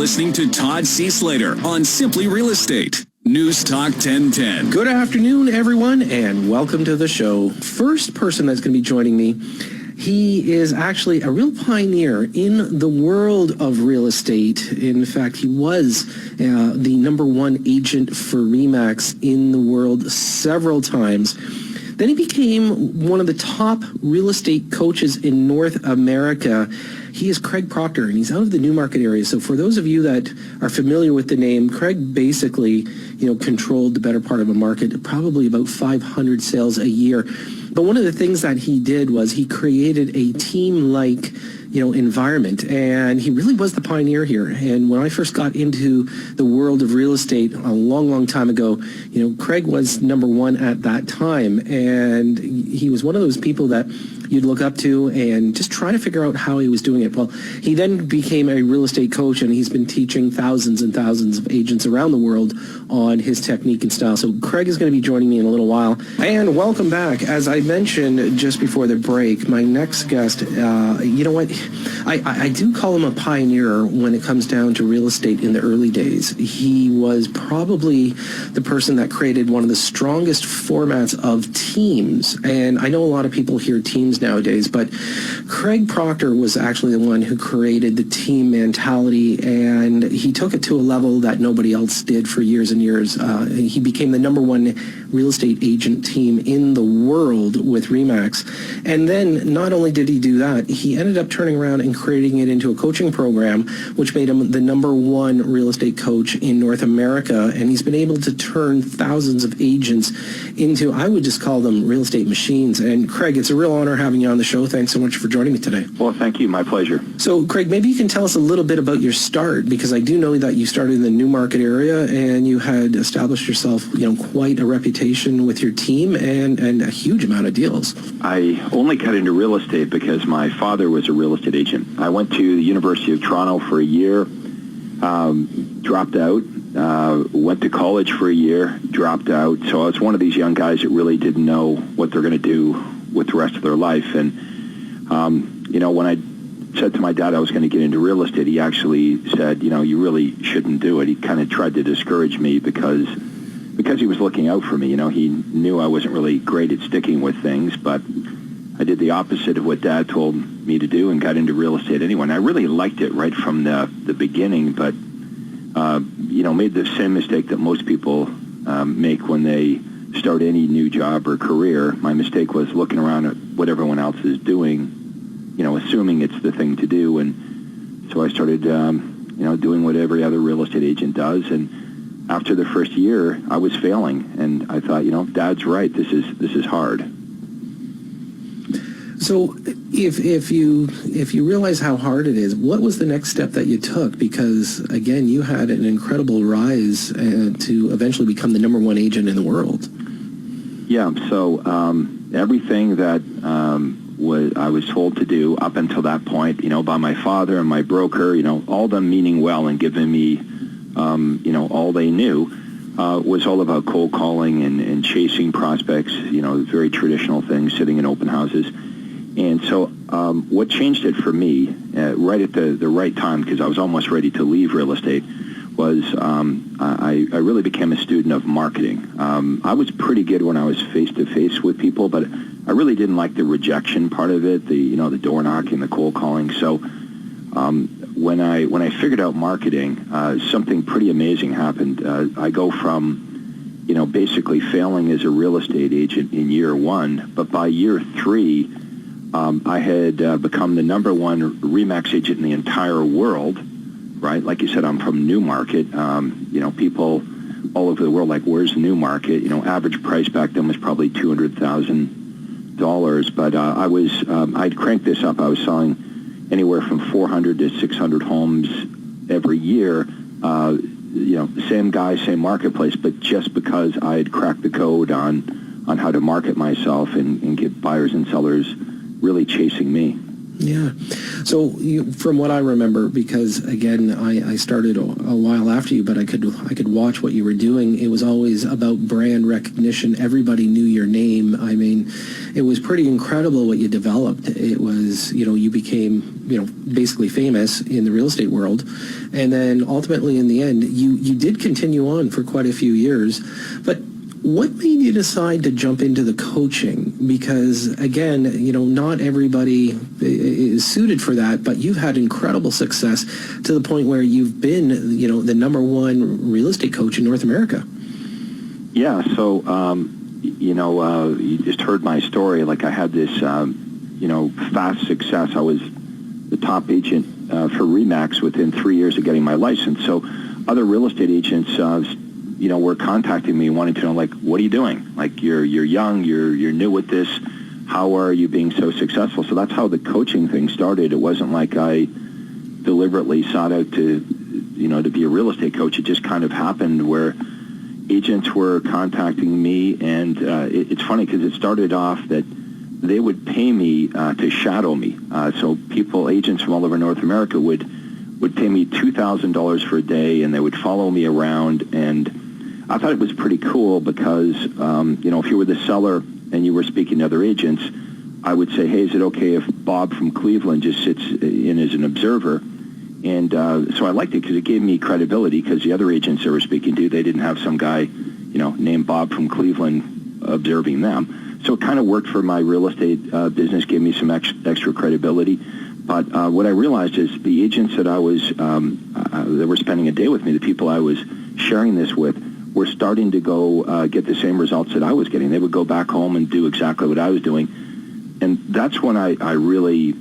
listening to Todd C. Slater on Simply Real Estate. News Talk 1010. Good afternoon, everyone, and welcome to the show. First person that's going to be joining me, he is actually a real pioneer in the world of real estate. In fact, he was the number one agent for RE/MAX in the world several times. Then he became one of the top real estate coaches in North America. He is Craig Proctor, and he's out of the Newmarket area. So for those of you that are familiar with the name, Craig basically, controlled the better part of a market, probably about 500 sales a year. But one of the things that he did was he created a team-like, environment, and he really was the pioneer here. And when I first got into the world of real estate a long, long time ago, Craig was number one at that time, and he was one of those people that you'd look up to and just try to figure out how he was doing it. Well, he then became a real estate coach, and he's been teaching thousands and thousands of agents around the world on his technique and style. So Craig is going to be joining me in a little while. And welcome back. As I mentioned just before the break, my next guest, you know what? I do call him a pioneer when it comes down to real estate in the early days. He was probably the person that created one of the strongest formats of teams. And I know a lot of people hear teams nowadays, but Craig Proctor was actually the one who created the team mentality, and he took it to a level that nobody else did for years and years. He became the number one real estate agent team in the world with RE/MAX. And then not only did he do that, he ended up turning around and creating it into a coaching program, which made him the number one real estate coach in North America. And he's been able to turn thousands of agents into, I would just call them real estate machines. And Craig, it's a real honor having you on the show. Thanks so much for joining me today. Well, thank you. My pleasure. So, Craig, maybe you can tell us a little bit about your start, because I do know that you started in the Newmarket area and you had established yourself, quite a reputation with your team and a huge amount of deals. I only got into real estate because my father was a real estate agent. I went to the University of Toronto for a year, dropped out, went to college for a year, dropped out. So I was one of these young guys that really didn't know what they're going to do with the rest of their life. And, when I said to my dad I was going to get into real estate, he actually said, you really shouldn't do it. He kind of tried to discourage me because he was looking out for me. He knew I wasn't really great at sticking with things, but I did the opposite of what Dad told me to do and got into real estate anyway. And I really liked it right from the beginning, but, made the same mistake that most people make when they start any new job or career. My mistake was looking around at what everyone else is doing, assuming it's the thing to do. And so I started, doing what every other real estate agent does. And after the first year, I was failing. And I thought, Dad's right. This is hard. So if you realize how hard it is, what was the next step that you took? Because, again, you had an incredible rise to eventually become the number one agent in the world. Yeah, so everything that I was told to do up until that point, by my father and my broker, all them meaning well and giving me, all they knew, was all about cold calling and chasing prospects, very traditional things, sitting in open houses. And so what changed it for me right at the right time, because I was almost ready to leave real estate, was I really became a student of marketing. I was pretty good when I was face-to-face with people, but I really didn't like the rejection part of it, the door knocking, the cold calling. So when I figured out marketing, something pretty amazing happened. I go from basically failing as a real estate agent in year one, but by year three, I had become the number one RE/MAX agent in the entire world, right? Like you said, I'm from Newmarket. People all over the world like, where's Newmarket? Average price back then was probably $200,000, but I'd cranked this up. I was selling anywhere from 400 to 600 homes every year. Same guy, same marketplace, but just because I had cracked the code on how to market myself and get buyers and sellers really chasing me. Yeah. So from what I remember, because again, I started a while after you, but I could watch what you were doing. It was always about brand recognition. Everybody knew your name. I mean, it was pretty incredible what you developed. It was, you became, basically famous in the real estate world. And then ultimately in the end, you did continue on for quite a few years. But what made you decide to jump into the coaching? Because again, not everybody is suited for that, but you've had incredible success to the point where you've been, the number one real estate coach in North America. Yeah. So, you just heard my story. Like I had this, fast success. I was the top agent for RE/MAX within 3 years of getting my license. So other real estate agents, were contacting me wanting to know, like, what are you doing? Like, you're young, you're new with this. How are you being so successful? So that's how the coaching thing started. It wasn't like I deliberately sought out to be a real estate coach. It just kind of happened where agents were contacting me, and it's funny because it started off that they would pay me to shadow me. So agents from all over North America would pay me $2,000 for a day, and they would follow me around. And I thought it was pretty cool because, if you were the seller and you were speaking to other agents, I would say, hey, is it okay if Bob from Cleveland just sits in as an observer? And so I liked it because it gave me credibility, because the other agents they were speaking to, they didn't have some guy, named Bob from Cleveland observing them. So it kind of worked for my real estate business, gave me some extra credibility. But what I realized is the agents that I was, that were spending a day with me, the people I was sharing this with, were starting to go get the same results that I was getting. They would go back home and do exactly what I was doing. And that's when I really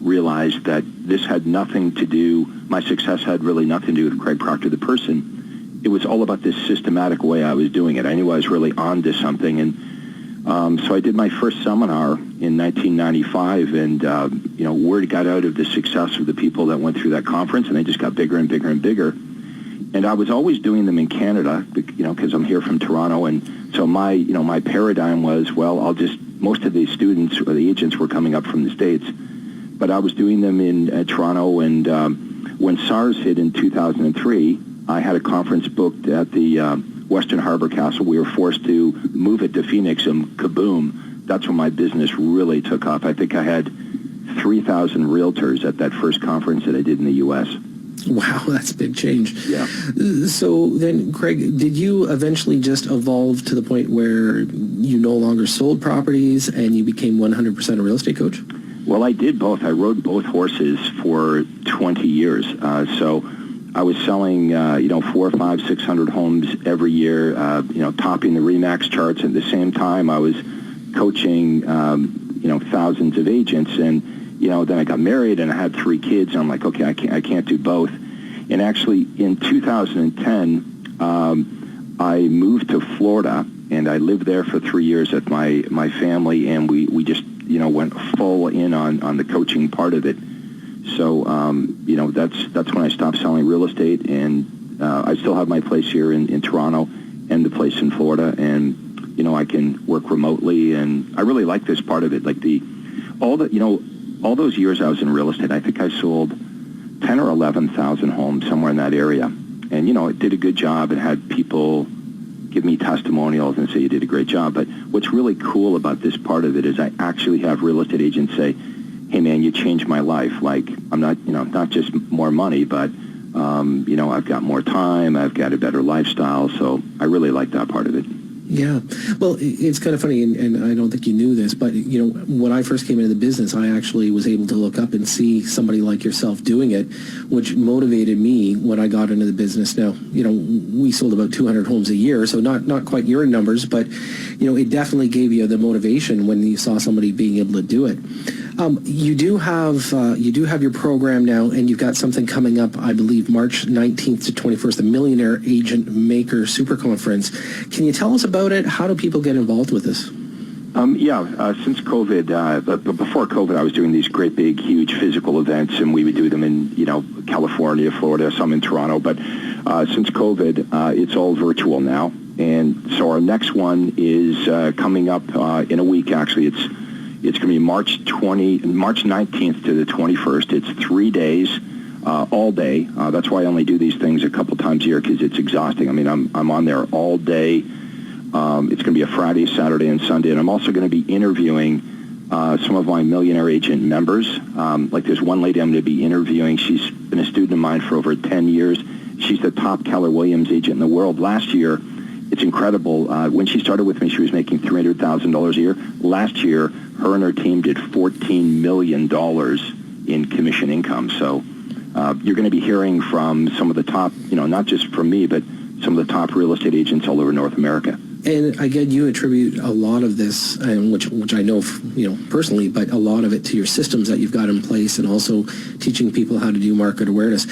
realized that this had nothing to do, my success had really nothing to do with Craig Proctor, the person. It was all about this systematic way I was doing it. I knew I was really onto something. And so I did my first seminar in 1995, and word got out of the success of the people that went through that conference, and they just got bigger and bigger and bigger. And I was always doing them in Canada, because I'm here from Toronto, and so my paradigm was, most of the students or the agents were coming up from the States, but I was doing them in Toronto. And when SARS hit in 2003, I had a conference booked at the Western Harbor Castle. We were forced to move it to Phoenix, and kaboom, that's when my business really took off. I think I had 3,000 realtors at that first conference that I did in the U.S. Wow, that's a big change. Yeah. So then, Craig, did you eventually just evolve to the point where you no longer sold properties and you became 100% a real estate coach? Well, I did both. I rode both horses for 20 years. So I was selling, 400, 500, 600 homes every year, topping the RE/MAX charts. At the same time, I was coaching, thousands of agents. And, then I got married and I had 3 kids. And I'm like, okay, I can't do both. And actually, in 2010, I moved to Florida, and I lived there for 3 years with my family, and we just, went full in on the coaching part of it. So, that's when I stopped selling real estate, and I still have my place here in Toronto and the place in Florida, and, I can work remotely, and I really like this part of it. Like all those years I was in real estate, I think I sold 10 or 11,000 homes, somewhere in that area. And, it did a good job and had people give me testimonials and say, you did a great job. But what's really cool about this part of it is I actually have real estate agents say, hey, man, you changed my life. Like, I'm not, not just more money, but, I've got more time, I've got a better lifestyle. So I really like that part of it. Yeah. Well, it's kind of funny, and I don't think you knew this, but, when I first came into the business, I actually was able to look up and see somebody like yourself doing it, which motivated me when I got into the business. Now, we sold about 200 homes a year, so not quite your numbers, but, it definitely gave you the motivation when you saw somebody being able to do it. You do have your program now, and you've got something coming up, I believe, March 19th to 21st, the Millionaire Agent Maker Super Conference. Can you tell us about it? How do people get involved with this? Since COVID, but before COVID, I was doing these great, big, huge physical events, and we would do them in, California, Florida, some in Toronto. But since COVID, it's all virtual now. And so our next one is coming up in a week, actually. It's going to be March 19th to the 21st. It's 3 days, all day. That's why I only do these things a couple times a year, because it's exhausting. I mean, I'm on there all day. It's going to be a Friday, Saturday, and Sunday. And I'm also going to be interviewing some of my Millionaire agent members. Like there's one lady I'm going to be interviewing. She's been a student of mine for over 10 years. She's the top Keller Williams agent in the world. Last year, it's incredible. When she started with me, she was making $300,000 a year. Last year, her and her team did $14 million in commission income. So you're going to be hearing from some of the top, not just from me, but some of the top real estate agents all over North America. And again, you attribute a lot of this, which I know, personally, but a lot of it to your systems that you've got in place, and also teaching people how to do market awareness.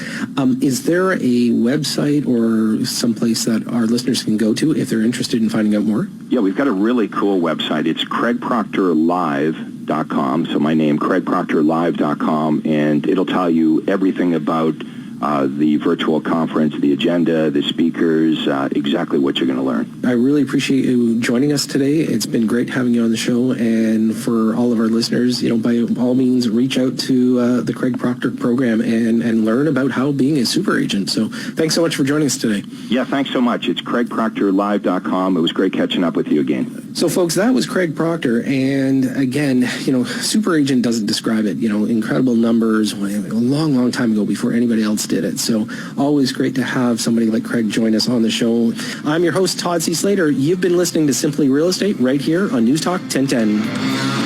Is there a website or someplace that our listeners can go to if they're interested in finding out more? Yeah, we've got a really cool website. It's CraigProctorLive.com. So my name, CraigProctorLive.com, and it'll tell you everything about the virtual conference, the agenda, the speakers, exactly what you're going to learn. I really appreciate you joining us today. It's been great having you on the show. And for all of our listeners, by all means, reach out to the Craig Proctor program and learn about how being a super agent. So thanks so much for joining us today. Yeah, thanks so much. It's CraigProctorLive.com. It was great catching up with you again. So, folks, that was Craig Proctor. And again, super agent doesn't describe it. Incredible numbers a long, long time ago before anybody else did it. So always great to have somebody like Craig join us on the show. I'm your host, Todd C. Slater. You've been listening to Simply Real Estate right here on News Talk 1010.